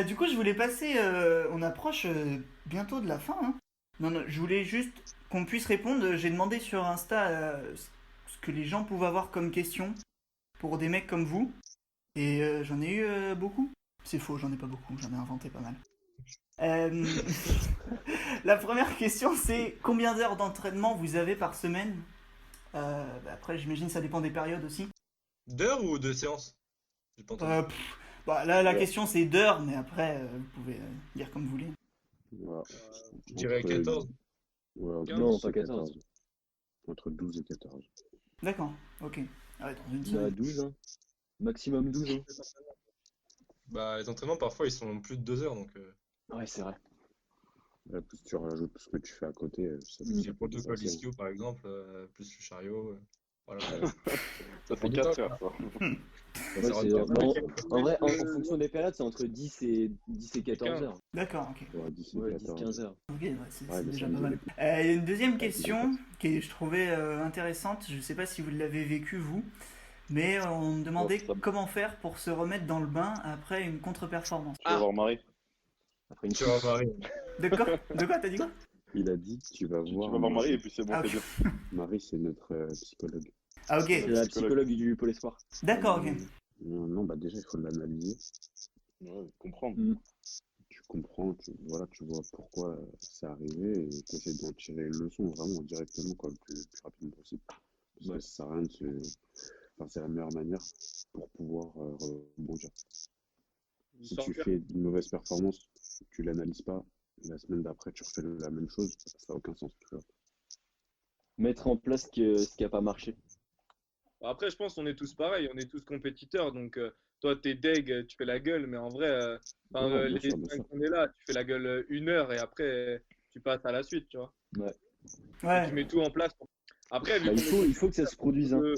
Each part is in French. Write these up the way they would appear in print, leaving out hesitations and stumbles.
Du coup, je voulais passer. On approche bientôt de la fin, hein. Non, non, je voulais juste qu'on puisse répondre. J'ai demandé sur Insta ce que les gens pouvaient avoir comme question pour des mecs comme vous. Et j'en ai eu beaucoup. C'est faux, j'en ai pas beaucoup, j'en ai inventé pas mal. Euh, la première question, c'est combien d'heures d'entraînement vous avez par semaine? Après, j'imagine que ça dépend des périodes aussi. D'heures ou de séances? J'ai pas entendu. Euh, Bah, là, la Ouais, question c'est d'heures, mais après, vous pouvez dire comme vous voulez. voilà. Je dirais Entre, 14, ouais, entre 15. Non, 10 pas et 14. 14. Entre 12 et 14. D'accord, ok. Ah ouais, dans une Bah, semaine. 12, hein. Maximum 12, hein. Bah, les entraînements, parfois, ils sont plus de 2 heures, donc Ouais, c'est vrai. Là, plus tu rajoutes tout ce que tu fais à côté, Mm. le ça peut protocole dépasser. ischio, par exemple, plus le chariot. Voilà. Ça Prend fait du temps, 4 quoi. heures, quoi. Ça, Ouais, ça rentre c'est, pas bah, mal. en vrai, en fonction des périodes, c'est entre 10 et Et 14 15. heures. D'accord, ok. Ouais, 10 et Ouais, 10, 14. 15 heures. Ok, ouais, Ouais, c'est le déjà pas samedi, mal. les Il y a une deuxième ouais, qui question dépassent. que je trouvais intéressante. Je sais pas si vous l'avez vécu vous, mais on me Ouais, demandait ça- comment faire pour se remettre dans le bain après une contre-performance. Tu vas Ah, voir Marie. Après une tu vas touche. Marie. De quoi? De quoi? T'as dit quoi? Il a dit, tu vas Tu voir vas voir Marie et Marie. puis c'est bon, Ah, c'est bien. Marie, c'est notre psychologue. ah, C'est ok. C'est notre la psychologue. psychologue du Pôle Espoir. D'accord, ok. Non, bah déjà, il faut l'analyser. Ouais, comprendre. Mm. Tu comprends, voilà, tu vois pourquoi c'est arrivé et tu essaies d'en tirer une leçon vraiment directement, quoi, le plus rapidement possible. Parce que Ouais. ça sert à rien de se... Enfin, c'est la meilleure manière pour pouvoir rebondir. Si tu Sortir. fais une mauvaise performance, tu l'analyses pas, la semaine d'après, tu refais la même chose, ça n'a aucun sens, tu vois. Mettre en place ce qui a pas marché. Après, je pense qu'on est tous pareils, on est tous compétiteurs. Donc, toi, t'es deg, tu fais la gueule, mais en vrai, enfin, Ouais, les bien 5 sûr. qu'on est là, tu fais la gueule 1 heure et après, tu passes à la suite, tu vois. Ouais. Et Ouais. tu mets tout en place. Après, vu Bah, qu'on est il faut que ça se produise, on hein. veut,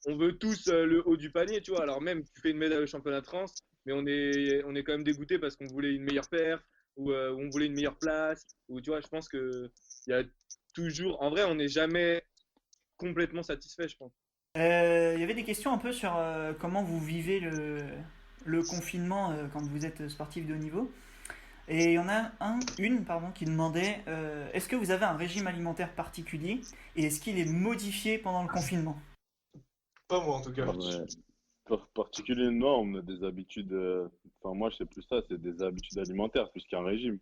on veut tous le haut du panier, tu vois. Alors, même, tu fais une médaille au championnat de France, mais on est quand même dégoûté parce qu'on voulait une meilleure perf ou on voulait une meilleure place. Ou, tu vois, je pense que il y a toujours. En vrai, on n'est jamais complètement satisfait, je pense. Il y avait des questions un peu sur comment vous vivez le confinement quand vous êtes sportif de haut niveau. Et il y en a une pardon, qui demandait est-ce que vous avez un régime alimentaire particulier et est-ce qu'il est modifié pendant le confinement? Pas moi, en tout cas. Parti- Ouais, Particulièrement, on a des habitudes. Enfin, moi, je sais plus ça, c'est des habitudes alimentaires plus qu'un régime.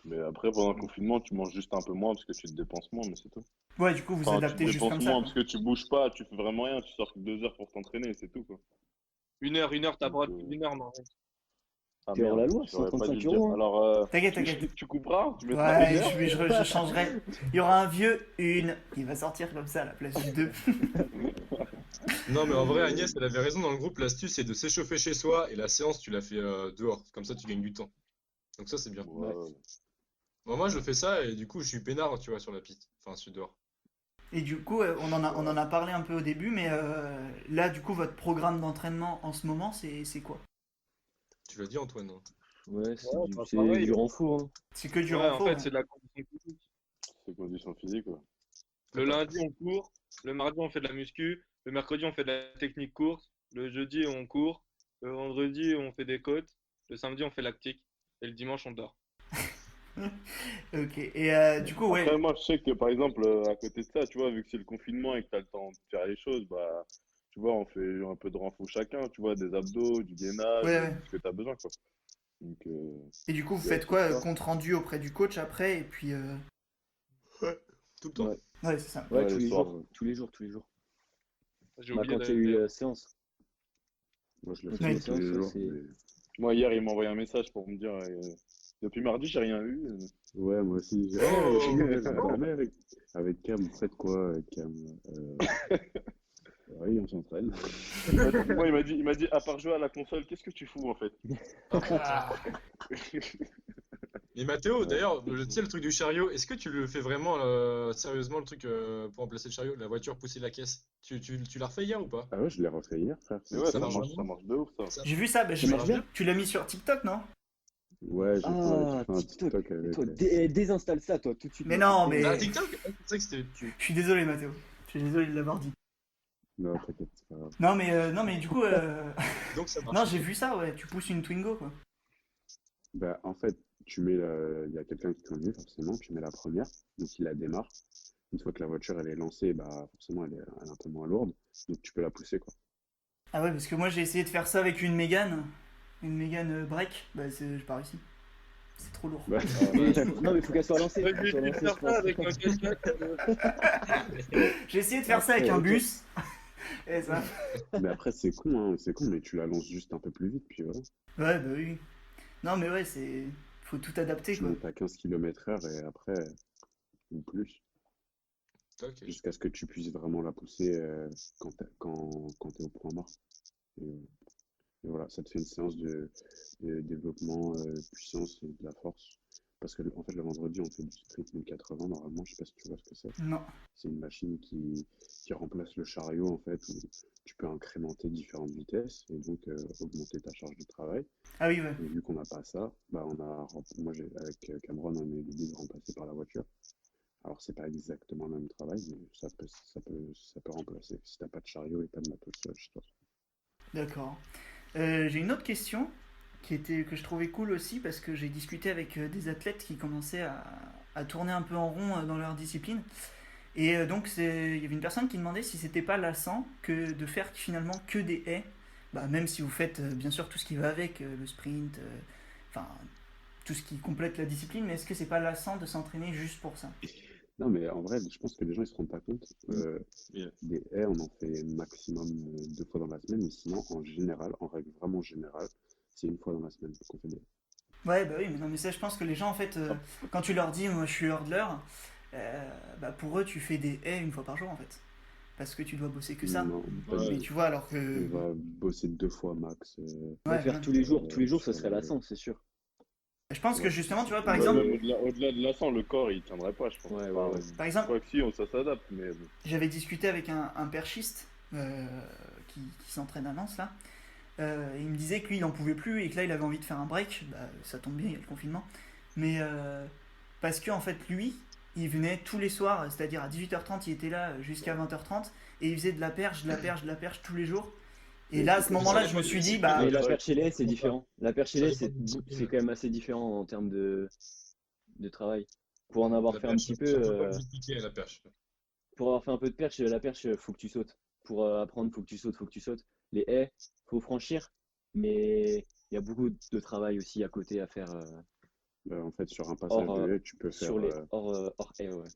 Mais après, pendant le confinement, tu manges juste un peu moins parce que tu te dépenses moins, mais c'est tout. Ouais, du coup, vous Enfin, tu te adaptez juste dépenses comme ça, moins quoi. parce que tu bouges pas, tu fais vraiment rien, tu sors que 2 heures pour t'entraîner, c'est tout, quoi. 1 heure, t'as Donc, pas une heure, non. ah T'es hors merde, la loi, j'aurais pas dû 135 le dire. euros, hein. Alors, T'inquiète, t'inquiète. tu couperas, tu mettras une Ouais, heure. je changerai. Il y aura un vieux une. Il va sortir comme ça à la place du 2. Non, mais en vrai, Agnès, elle avait raison dans le groupe. L'astuce, c'est de s'échauffer chez soi et la séance, tu la fais dehors. Comme ça, tu gagnes du temps. Donc, ça, c'est bien. Ouais. Ouais, Bon, moi, je fais ça et du coup, je suis peinard, tu vois, sur la piste. Enfin, je suis dehors. Et du coup, on en a parlé un peu au début, mais là, du coup, votre programme d'entraînement en ce moment, c'est quoi? Tu l'as dit, Antoine, hein. Ouais, Ouais, bah, c'est pareil. du renfort, hein. C'est que du Ouais, en renfort, fait, ouais. c'est de la condition physique. c'est conditions physiques, quoi. Le lundi, on court. Le mardi, on fait de la muscu. Le mercredi, on fait de la technique course. Le jeudi, on court. Le vendredi, on fait des côtes. Le samedi, on fait lactique. Et le dimanche, on dort. Ok. Et du coup, Après, ouais. moi, je sais que par exemple, à côté de ça, tu vois, vu que c'est le confinement et que tu as le temps de faire les choses, bah, tu vois, on fait un peu de renfort chacun, tu vois, des abdos, du gainage, Ouais, ouais. tout ce que tu as besoin, quoi. Donc, Et du coup, vous il y a faites tout quoi? ça. Compte rendu auprès du coach après, et puis. Ouais, tout le temps. Ouais. Ouais, c'est ça. Ouais, Ouais, tous les les soirs. jours. Tous les jours, tous les jours. J'ai Bah, oublié quand il y a eu d'ailleurs. la séance. moi je le Quand fais il y a Ouais. une pas tous séance, les ouais, jours, c'est. mais Moi, hier, il m'a envoyé un message pour me dire depuis mardi, j'ai rien eu. ouais, moi aussi. Oh! Oh! Avec Cam, vous faites quoi, avec Cam? Euh, oui, on s'entraîne. Moi, il m'a dit, à part jouer à la console, qu'est-ce que tu fous, en fait? Ah putain. Ah. Et Mathéo, Ouais. d'ailleurs, tu sais, le truc du chariot, est-ce que tu le fais vraiment sérieusement, le truc pour remplacer le chariot, la voiture pousser la caisse? Tu l'as refait hier ou pas? Ah ouais, je l'ai refait hier, frère. Mais ouais, Ça marche ça vraiment? marche de ouf, ça. Ça, J'ai vu ça, Ça ça marche marche bien? bien? tu l'as mis sur TikTok, non? Ouais, j'ai Ah, fait un TikTok. TikTok Et avec. toi, désinstalle ça, toi, tout de suite, Mais maintenant. non, Ah, mais. Désinstalle. TikTok? Ah, c'est vrai que c'était. Je suis désolé, Mathéo. Je suis désolé de l'avoir dit. Non, t'inquiète, c'est pas grave. Non, mais du coup. Donc ça Non, marche. j'ai vu ça, ouais. Tu pousses une Twingo, quoi. Bah, en fait, il y a quelqu'un qui conduit, forcément, tu mets la première, donc il la démarre. Une fois que la voiture elle est lancée, bah forcément elle est un peu moins lourde, donc tu peux la pousser quoi. Ah ouais, parce que moi j'ai essayé de faire ça avec une Mégane break, bah j'ai pas réussi. C'est trop lourd. Bah, Non, mais faut qu'elle soit lancée. Ouais, Faut qu'elle mais soit tu lancée, faire je ça pense. avec un cache-cache. J'ai essayé de faire ça avec Après, un ok. bus. Et ça... mais après c'est con, mais tu la lances juste un peu plus vite, puis voilà. Ouais, bah oui. Non, mais ouais, c'est. Faut tout adapter, Tu quoi. montes à 15 km/h et après, ou plus, Ok. jusqu'à ce que tu puisses vraiment la pousser quand t'es au point mort. Et, et voilà, ça te fait une séance de développement, puissance et de la force. Parce que en fait, le vendredi, on fait du sprint 1080 normalement, je sais pas si tu vois ce que c'est. Non. C'est une machine qui remplace le chariot, en fait, où tu peux incrémenter différentes vitesses et donc augmenter ta charge de travail. Ah oui, ouais. Et vu qu'on n'a pas ça, bah moi, avec Cameron, on a eu l'idée de remplacer par la voiture. Alors, c'est pas exactement le même travail, mais ça peut remplacer si t'as pas de chariot et pas de matos chez toi. D'accord. J'ai une autre question que je trouvais cool aussi parce que j'ai discuté avec des athlètes qui commençaient à tourner un peu en rond dans leur discipline. Et donc, il y avait une personne qui demandait si c'était pas lassant que de faire finalement que des haies. Bah, même si vous faites bien sûr tout ce qui va avec, le sprint, enfin tout ce qui complète la discipline, mais est-ce que c'est pas lassant de s'entraîner juste pour ça? Non, mais en vrai, je pense que les gens ils se rendent pas compte. Yeah. Des haies, on en fait maximum 2 fois dans la semaine, mais sinon, en général, en règle vraiment générale, c'est une fois dans la semaine qu'on fait des haies. Ouais, bah oui, mais non, mais ça, je pense que les gens, en fait, quand tu leur dis, moi, je suis hurdler, bah pour eux, tu fais des haies une fois par jour, en fait. Parce que tu dois bosser que ça. Non, pas Ouais. Mais du tout. tu vois, alors que. On va bosser 2 fois max. Mais Ouais, faire ouais. tous les jours, ça sur serait la- lassant, c'est sûr. Je pense que Ouais. justement, tu vois, par Bah, exemple, Même au-delà de la 100, le corps il tiendrait pas, je pense. Ouais, Enfin, ouais, ouais. par je exemple, crois que si, ça s'adapte, mais bon. j'avais discuté avec un perchiste qui s'entraîne à Lens, là. Et il me disait que lui, il en pouvait plus et que là, il avait envie de faire un break. Bah, ça tombe bien, il y a le confinement. Mais parce que, en fait, lui, il venait tous les soirs, c'est-à-dire à 18h30, il était là jusqu'à 20h30 et il faisait de la perche, de la perche, de la perche tous les jours. Et là, à ce moment-là, je me suis dit, bah, Mais la ouais. perche et les haies, c'est différent. La perche et les haies, Ça dépend de discipline. c'est quand même assez différent en termes de travail. Pour en avoir La fait un perche, petit peu, c'est un peu plus compliqué, la perche. pour avoir fait un peu de perche, la perche, faut que tu sautes. Pour apprendre, faut que tu sautes, faut que tu sautes. Les haies, faut franchir, mais il y a beaucoup de travail aussi à côté à faire En fait, sur un passage hors, de haie, tu peux faire sur les hors haies, ouais.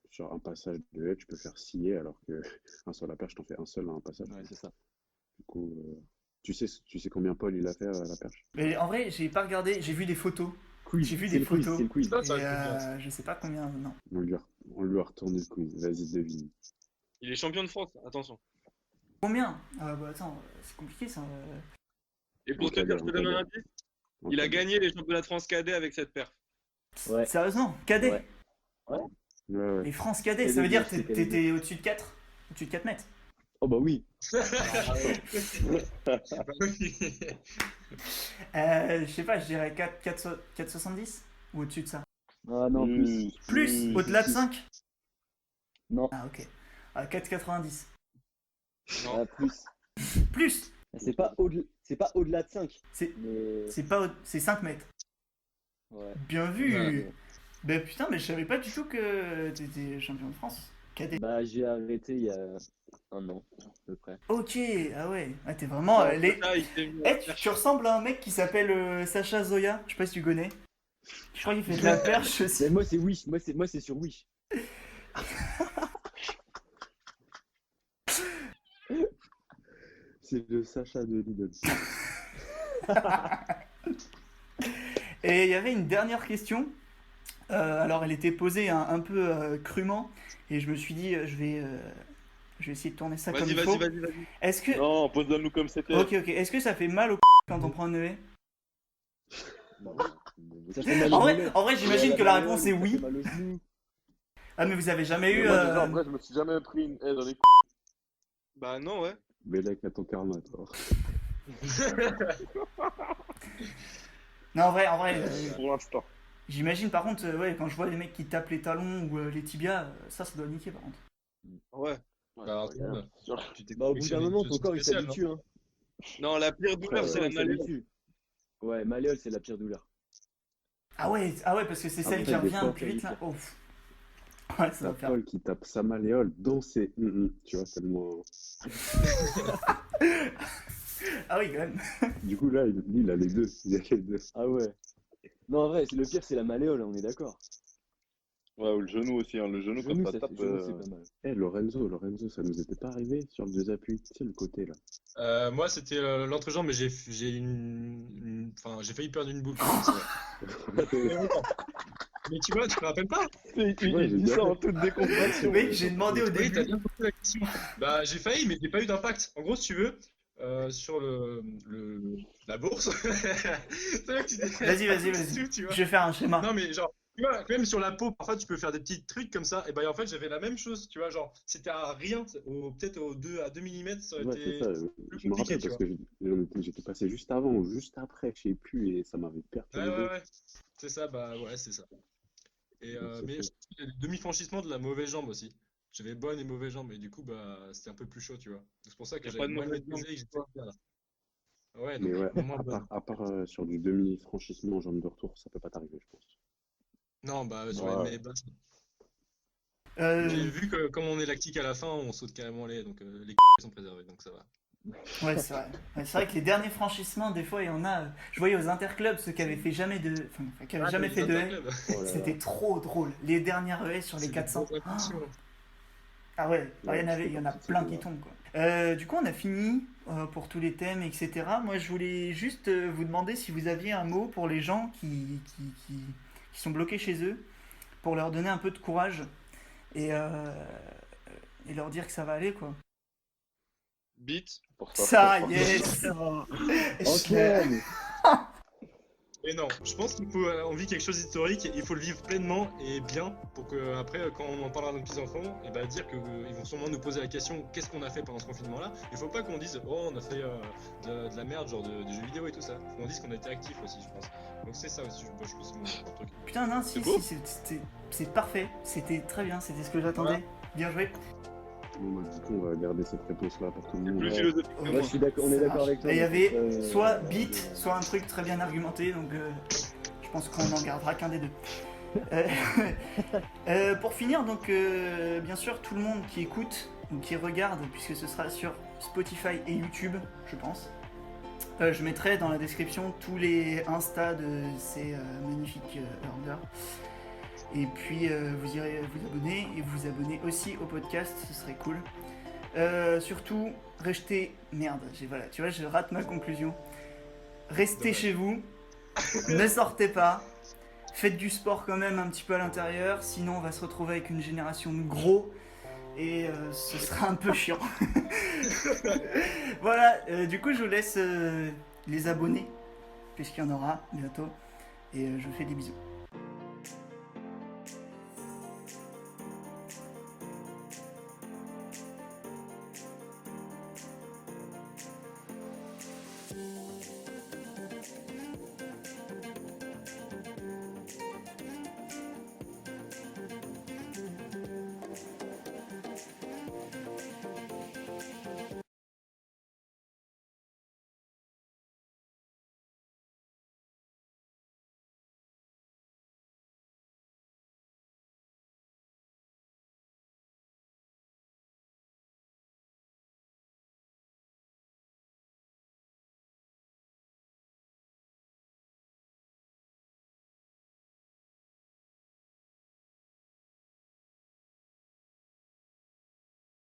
sur un passage de haie, tu peux faire 6 haies, alors que sur la perche, t'en fais un seul à un passage. Ouais, c'est ça. Du coup, tu sais combien Paul il a fait à la perche? mais en vrai, j'ai pas regardé, j'ai vu des photos. Quiz, J'ai vu c'est des le quiz, photos. c'est le quiz. Ça, ça Et va être bien. je sais pas combien, non. On lui a retourné le quiz. Vas-y, devine. Il est champion de France, attention. Combien? Ah bah attends, c'est compliqué ça. Et pour En te dire, je te donne un cadet. indice, il a gagné les championnats de France cadet avec cette perf. Ouais. Sérieusement, cadet. Ouais. Ouais, ouais. Et France cadet, Cadet, ça veut dire c'était que cadet. t'étais au-dessus de 4? Au-dessus de 4 mètres? Oh bah oui. Je sais pas, je dirais 4,70 ou au-dessus de ça. Ah non, plus. Plus, au-delà de 5? Non, Ah ok. 4,90. Non. plus. Plus. C'est pas au-delà de 5. C'est Mais... c'est 5 mètres. Ouais. Bien vu. Ouais. Ben putain, mais je savais pas du tout que t'étais champion de France. Cadet. Bah j'ai arrêté il y a un an, à peu près. Ok, ah ouais. Ah, t'es vraiment... Ça, il s'est mis à Eh, tu ressembles à un mec qui s'appelle Sacha Zoya. Je sais pas si tu connais. Je crois qu'il fait de la perche aussi. Mais moi c'est Wish, moi c'est sur Wish. C'est le Sacha de Lidl. Et il y avait une dernière question. Alors, elle était posée un peu crûment. Et je me suis dit, je vais essayer de tourner ça comme Vas-y, il faut. vas-y. Est-ce que... Non, pose-le-nous comme c'était. Ok. Est-ce que ça fait mal au quand on prend un EV? Ça fait mal En au vrai, genou. en vrai, j'imagine que la réponse est Ça fait oui. mal au genou. Ah, mais vous avez jamais eu... Moi, déjà, en vrai, je me suis jamais pris une haie dans les Bah non, ouais. Mais là, à ton karma, toi. Non, en vrai, pour l'instant. j'imagine par contre, ouais, quand je vois les mecs qui tapent les talons ou les tibias, ça doit niquer par contre. Ouais. Bah, Antoine, tu t'es Bah au bout d'un moment ton corps il spécial, s'habitue hein. Non, la pire douleur, Ouais, c'est la Il malléole. s'habitue. Ouais, malléole c'est la pire douleur. Ah ouais, parce que c'est celle qui Après, des revient fois, le plus t'as vite vu là. ça? Ouf. Ouais, ça T'as va faire. Paul qui tape sa malléole dans ses tu vois, tellement. Ah oui, quand même. Du coup, là, lui, il a les deux. Il a les deux. Ah ouais. Non, en vrai, le pire, c'est la malléole, on est d'accord. Ouais, ou le genou aussi, hein. Le genou, quand ça tape. Genou, c'est pas mal. Lorenzo, ça nous était pas arrivé sur le deux appuis, tu sais, le côté là. Moi, c'était l'entrejambe, mais enfin, j'ai failli perdre une boule. C'est vrai. Mais tu vois, tu te rappelles pas? Ouais, Il j'ai dit bien ça fait. en toute déconcentration. Oui, j'ai demandé au Oui, t'as début. bien posé la question. Bah, j'ai failli, mais j'ai pas eu d'impact. En gros, si tu veux, sur la bourse, c'est vrai que tu Vas-y. tu vois. Je vais faire un schéma. Non, mais genre, tu vois, même sur la peau, parfois tu peux faire des petits trucs comme ça. Et ben en fait, j'avais la même chose, tu vois. Genre, c'était à rien, peut-être à 2 mm, ça aurait Ouais, c'est été ça. plus Je me compliqué, rappelle tu parce vois. que j'étais passé juste avant ou juste après, je sais plus, et ça m'avait perturbé. Ouais. C'est ça, bah ouais, c'est ça. Et, Donc, c'est mais fait. je trouve qu'il y a des demi-franchissements de la mauvaise jambe aussi. J'avais bonne et mauvaise jambe, et du coup, bah, c'était un peu plus chaud, tu vois. C'est pour ça Y que a j'avais pas de moins mauvaise jambe maîtrisé et que pour j'étais toi. bien là. Ouais, Mais donc ouais, moins bonne. à part sur du demi-franchissement en jambe de retour, ça peut pas t'arriver, je pense. Non, bah, sur Ouais. les basses. Euh, J'ai vu que comme on est lactique à la fin, on saute carrément les, donc les sont préservés, donc ça va. Ouais, c'est vrai. Ouais, c'est vrai que les derniers franchissements, des fois, il y en a. Je voyais aux interclubs ceux qui avaient fait jamais de. Enfin, qui avaient Ah, jamais les fait de haie. interclubs. Oh là C'était là. trop drôle. Les dernières haies sur les C'est des 400. grosses impulsions. Ah ouais, Ouais, je fais il y en a partie de ces plein qui deux-là. tombent quoi. Du coup, on a fini pour tous les thèmes, etc. Moi, je voulais juste vous demander si vous aviez un mot pour les gens qui sont bloqués chez eux, pour leur donner un peu de courage et, euh, et leur dire que ça va aller quoi. Beat. Pour ça. Ça, yes. Antoine! Et non, je pense qu'il faut, on vit quelque chose d'historique, il faut le vivre pleinement et bien pour que après, quand on en parlera à nos petits-enfants, et bah, dire qu'ils vont sûrement nous poser la question qu'est-ce qu'on a fait pendant ce confinement-là. Il faut pas qu'on dise oh on a fait de la merde, genre des jeux vidéo et tout ça. Faut qu'on dise qu'on a été actif aussi, je pense. Donc c'est ça aussi, je pense que c'est mon truc. Putain, non, C'est si, beau. c'est parfait. C'était très bien, c'était ce que j'attendais. Voilà. Bien joué. Bon, bah, du coup, on va garder cette réponse-là pour tout le monde. Plus Ouais. philosophique que Ouais, moi. je suis d'accord, on est Ça d'accord marche. avec toi. Et il y donc, avait soit beat, soit un truc très bien argumenté, donc je pense qu'on n'en gardera qu'un des deux. Pour finir, donc bien sûr, tout le monde qui écoute ou qui regarde, puisque ce sera sur Spotify et YouTube, je pense. Je mettrai dans la description tous les Insta de ces magnifiques hurleurs. Et puis vous irez vous abonner et vous abonner aussi au podcast, ce serait cool. Surtout, restez. Merde, voilà, tu vois, je rate ma conclusion. Restez Dommage. chez vous, ne sortez pas, faites du sport quand même un petit peu à l'intérieur, sinon on va se retrouver avec une génération de gros et ce sera un peu chiant. Voilà, du coup je vous laisse les abonnés, puisqu'il y en aura bientôt, et je vous fais des bisous.